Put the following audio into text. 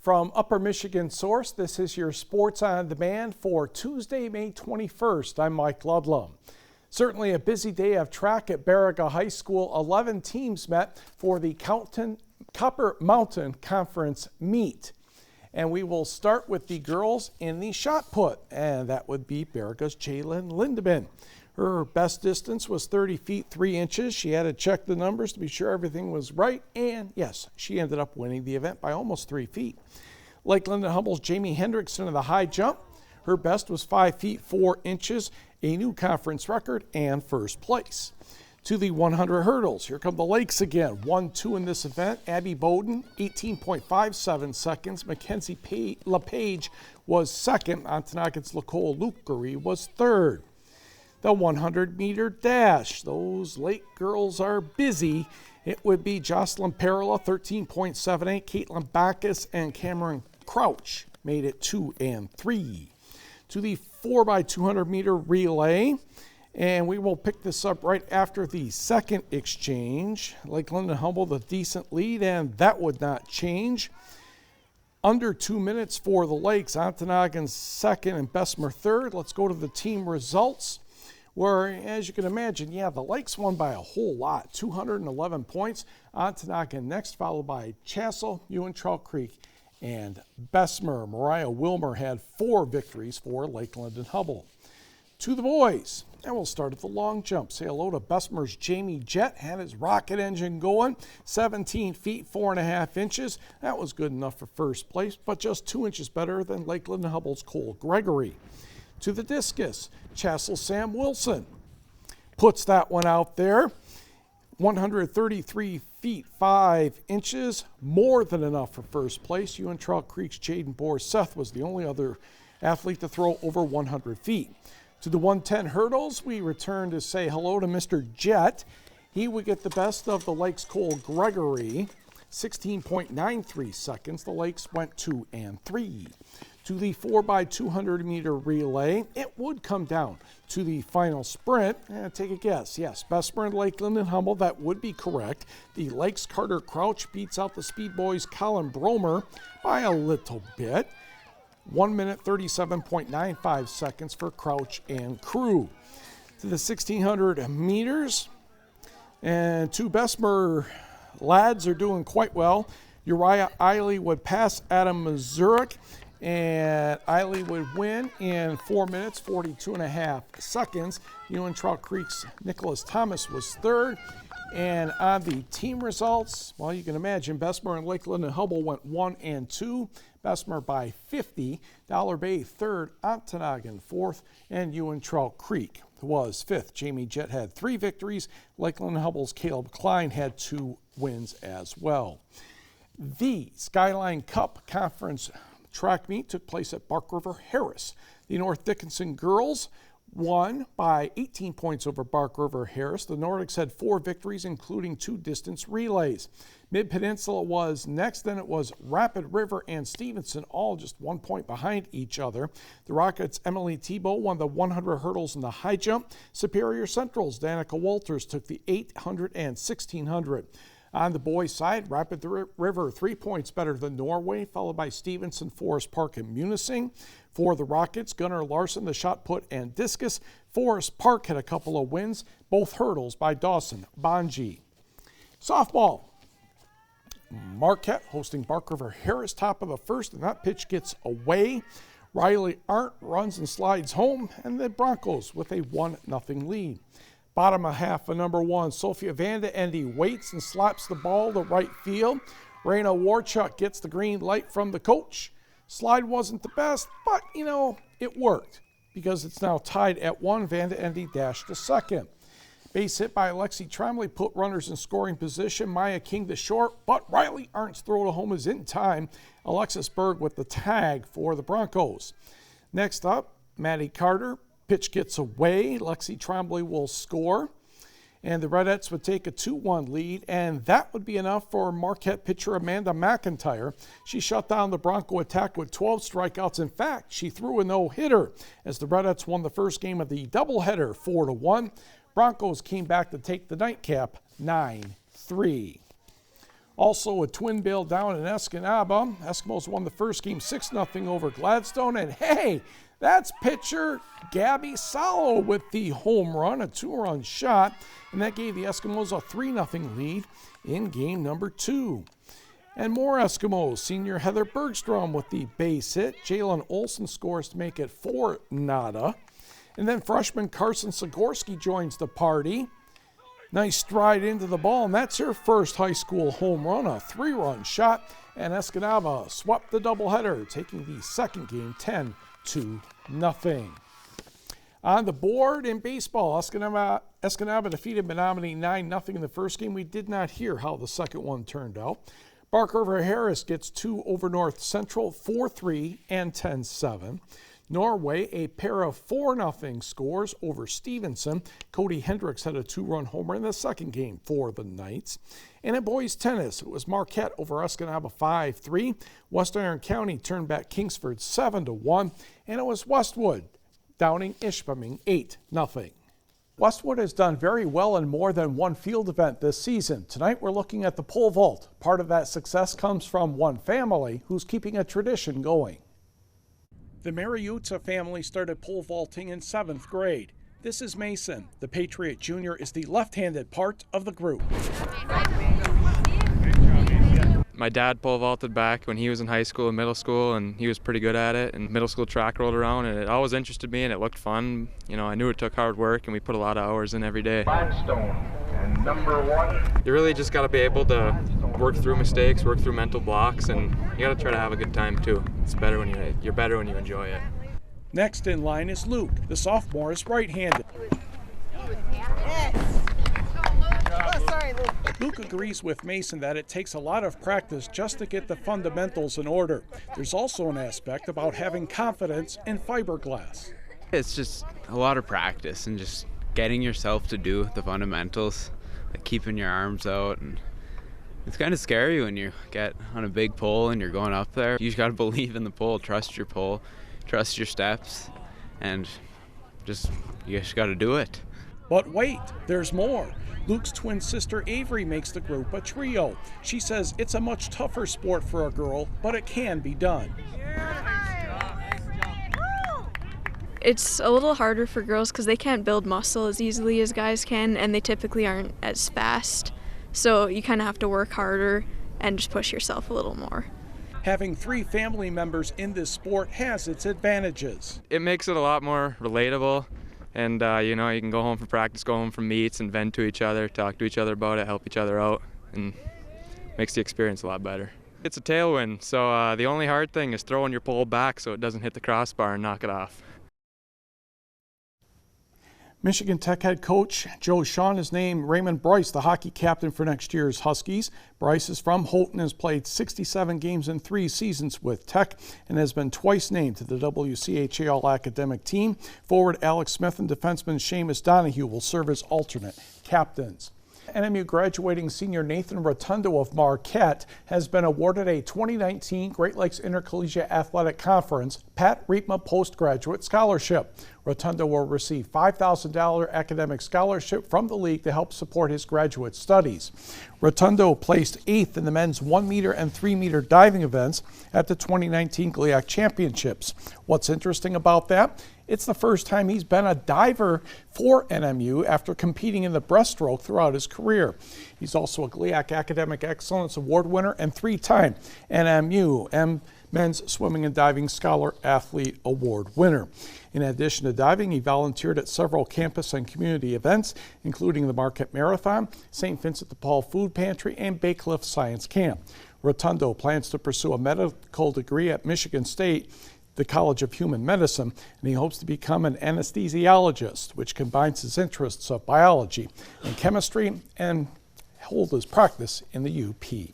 From Upper Michigan Source, this is your Sports on Demand for Tuesday, May 21st. I'm Mike Ludlum. Certainly a busy day of track at Baraga High School. 11 teams met for the Copper Mountain Conference meet. And we will start with the girls in the shot put, and that would be Baraga's Jalen Lindemann. Her best distance was 30 feet 3 inches. She had to check the numbers to be sure everything was right, and yes, she ended up winning the event by almost 3 feet. Lake Linden-Hubbell's Jamie Hendrickson in the high jump. Her best was 5 feet 4 inches, a new conference record and first place. To the 100 hurdles, here come the Lakes again. 1-2 in this event. Abby Bowden, 18.57 seconds. Mackenzie LePage was second. Ontonogget's Nicole Luckery was third. The 100-meter dash. Those Lake girls are busy. It would be Jocelyn Perla, 13.78. Caitlin Backus and Cameron Crouch made it 2 and 3. To the 4x200-meter relay. And we will pick this up right after the second exchange. Lake Linden-Hubbell, the decent lead, and that would not change. Under 2 minutes for the Lakes. Ontonogget's second and Bessemer third. Let's go to the team results, where, as you can imagine, the Lakes won by a whole lot, 211 points. Ontonaget next, followed by Chassell, Uintral Creek, and Bessemer. Mariah Wilmer had 4 victories for Lake Linden-Hubbell. To the boys, and we'll start at the long jump. Say hello to Bessemer's Jamie Jett, had his rocket engine going, 17 feet 4.5 inches. That was good enough for first place, but just 2 inches better than Lake Linden-Hubbell's Cole Gregory. To the discus, Chassell Sam Wilson puts that one out there. 133 feet 5 inches, more than enough for first place. Uintral Creek's Jaden Borseth was the only other athlete to throw over 100 feet. To the 110 hurdles, we return to say hello to Mr. Jett. He would get the best of the Lakes' Cole Gregory, 16.93 seconds. The Lakes went 2 and 3. To the 4x200-meter relay, it would come down to the final sprint. Take a guess. Yes, Bessemer and Lake Linden-Hubbell, that would be correct. The Lakes' Carter Crouch beats out the Speed Boys' Colin Bromer by a little bit. 1 minute 37.95 seconds for Crouch and crew. To the 1600 meters, and 2 Bessemer lads are doing quite well. Uriah Eiley would pass Adam Mazurek, and Eiley would win in 4 minutes 42.5 seconds. Uintral Creek's Nicholas Thomas was third. And on the team results, well, you can imagine Bessemer and Lake Linden-Hubbell went 1 and 2. Bessemer by 50. Dollar Bay third, Ontonaget fourth, and Uintral Creek was fifth. Jamie Jett had 3 victories. Lake Linden-Hubbell's Caleb Klein had 2 wins as well. The Skyline Cup Conference track meet took place at Bark River Harris. The North Dickinson girls won by 18 points over Bark River Harris. The Nordics had 4 victories, including 2 distance relays. Mid-Peninsula was next, then it was Rapid River and Stevenson, all just 1 point behind each other. The Rockets' Emily Tebow won the 100 hurdles in the high jump. Superior Central's Danica Walters took the 800 and 1600. On the boys' side, Rapid River 3 points better than Norway, followed by Stevenson, Forest Park, and Munising. For the Rockets, Gunnar Larson, the shot put and discus. Forest Park had a couple of wins, both hurdles by Dawson Bonji. Softball. Marquette hosting Bark River Harris, top of the first, and that pitch gets away. Riley Arndt runs and slides home, and the Broncos with a 1-0 lead. Bottom of half of number 1, Sophia Vanda Endy waits and slaps the ball to right field. Raina Warchuk gets the green light from the coach. Slide wasn't the best, but, it worked because it's now tied at 1. Vanda Endy dashed to second. Base hit by Alexi Trombley put runners in scoring position. Maya King to short, but Riley Arndt's throw to home is in time. Alexis Berg with the tag for the Broncos. Next up, Maddie Carter. Pitch gets away. Lexi Trombley will score. And the Redettes would take a 2-1 lead, and that would be enough for Marquette pitcher Amanda McIntyre. She shut down the Bronco attack with 12 strikeouts. In fact, she threw a no-hitter as the Redettes won the first game of the doubleheader 4-1. Broncos came back to take the nightcap 9-3. Also a twin bail down in Escanaba. Eskimos won the first game 6-0 over Gladstone. And hey, that's pitcher Gabby Salo with the home run, a 2-run shot. And that gave the Eskimos a 3-0 lead in game number 2. And more Eskimos. Senior Heather Bergstrom with the base hit. Jalen Olson scores to make it 4-0. And then freshman Carson Sigorski joins the party. Nice stride into the ball, and that's her first high school home run, a 3-run shot. And Escanaba swept the doubleheader, taking the second game 10-0. On the board in baseball, Escanaba defeated Menominee 9-0 in the first game. We did not hear how the second one turned out. Bark River Harris gets 2 over North Central, 4-3 and 10-7. Norway, a pair of 4-0 scores over Stevenson. Cody Hendricks had a 2-run homer in the second game for the Knights. And in boys tennis, it was Marquette over Escanaba 5-3. West Iron County turned back Kingsford 7-1. And it was Westwood downing Ishpeming 8-0. Westwood has done very well in more than one field event this season. Tonight we're looking at the pole vault. Part of that success comes from one family who's keeping a tradition going. The Mariuzza family started pole vaulting in 7th grade. This is Mason. The Patriot Jr. is the left-handed part of the group. My dad pole vaulted back when he was in high school and middle school, and he was pretty good at it. And middle school track rolled around, and it always interested me, and it looked fun. You know, I knew it took hard work, and we put a lot of hours in every day. Limestone and number 1. You really just got to be able to work through mistakes, work through mental blocks, and you got to try to have a good time too. It's better when you're better when you enjoy it. Next in line is Luke. The sophomore is right-handed. Luke agrees with Mason that it takes a lot of practice just to get the fundamentals in order. There's also an aspect about having confidence in fiberglass. It's just a lot of practice and just getting yourself to do the fundamentals, like keeping your arms out. And it's kind of scary when you get on a big pole and you're going up there. You just got to believe in the pole, trust your pole, trust your steps, and you just got to do it. But wait, there's more. Luke's twin sister Avery makes the group a trio. She says it's a much tougher sport for a girl, but it can be done. It's a little harder for girls because they can't build muscle as easily as guys can, and they typically aren't as fast. So you kind of have to work harder and just push yourself a little more. Having 3 family members in this sport has its advantages. It makes it a lot more relatable. And, you know, you can go home from practice, go home from meets, and vent to each other, talk to each other about it, help each other out, and makes the experience a lot better. It's a tailwind, so the only hard thing is throwing your pole back so it doesn't hit the crossbar and knock it off. Michigan Tech head coach Joe Shawn has named Raymond Bryce the hockey captain for next year's Huskies. Bryce is from Houghton, has played 67 games in 3 seasons with Tech, and has been twice named to the WCHA All-Academic team. Forward Alex Smith and defenseman Seamus Donahue will serve as alternate captains. NMU graduating senior Nathan Rotundo of Marquette has been awarded a 2019 Great Lakes Intercollegiate Athletic Conference Pat Riepma Postgraduate Scholarship. Rotundo will receive $5,000 academic scholarship from the league to help support his graduate studies. Rotundo placed 8th in the men's 1-meter and 3-meter diving events at the 2019 GLIAC Championships. What's interesting about that? It's the first time he's been a diver for NMU after competing in the breaststroke throughout his career. He's also a GLIAC Academic Excellence Award winner and 3-time NMU Men's Swimming and Diving Scholar Athlete Award winner. In addition to diving, he volunteered at several campus and community events, including the Marquette Marathon, St. Vincent de Paul Food Pantry, and Bay Cliff Science Camp. Rotundo plans to pursue a medical degree at Michigan State, the College of Human Medicine, and he hopes to become an anesthesiologist, which combines his interests of biology and chemistry, and hold his practice in the UP.